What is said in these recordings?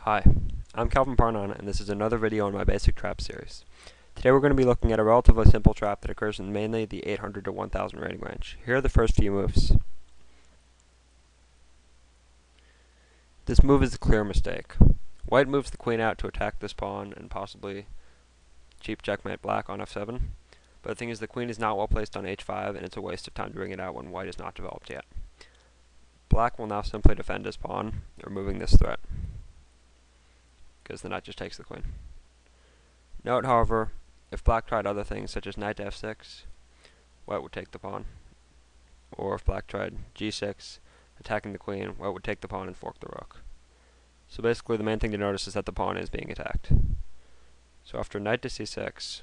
Hi, I'm Calvin Parnon, and this is another video in my basic trap series. Today we're going to be looking at a relatively simple trap that occurs in mainly the 800 to 1000 rating range. Here are the first few moves. This move is a clear mistake. White moves the queen out to attack this pawn and possibly cheap checkmate black on f7. But the thing is, the queen is not well placed on h5, and it's a waste of time to bring it out when white is not developed yet. Black will now simply defend his pawn, removing this threat, because the knight just takes the queen. Note, however, if black tried other things such as knight to f6, white would take the pawn. Or if black tried g6, attacking the queen, white would take the pawn and fork the rook. So basically the main thing to notice is that the pawn is being attacked. So after knight to c6,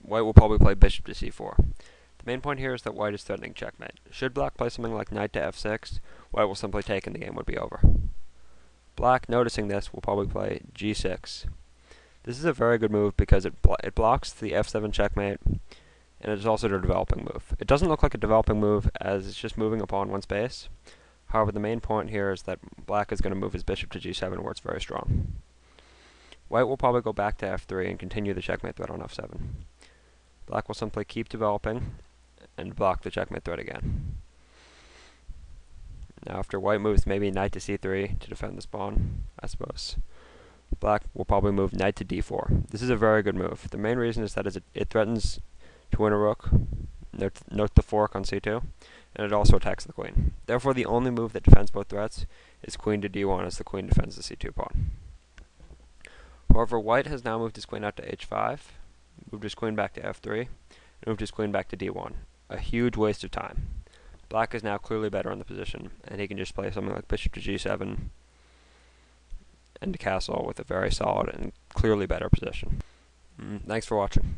white will probably play bishop to c4. The main point here is that white is threatening checkmate. Should black play something like knight to f6, white will simply take and the game would be over. Black, noticing this, will probably play g6. This is a very good move because it blocks the f7 checkmate, and it is also a developing move. It doesn't look like a developing move as it's just moving a pawn one space. However, the main point here is that black is going to move his bishop to g7 where it's very strong. White will probably go back to f3 and continue the checkmate threat on f7. Black will simply keep developing and block the checkmate threat again. Now after white moves maybe knight to c3 to defend this pawn, I suppose, black will probably move knight to d4. This is a very good move. The main reason is that it threatens to win a rook. Note the fork on c2, and it also attacks the queen. Therefore, the only move that defends both threats is queen to d1 as the queen defends the c2 pawn. However, white has now moved his queen out to h5, moved his queen back to f3, and moved his queen back to d1. A huge waste of time. Black is now clearly better in the position, and he can just play something like bishop to g7 and castle with a very solid and clearly better position. Thanks for watching.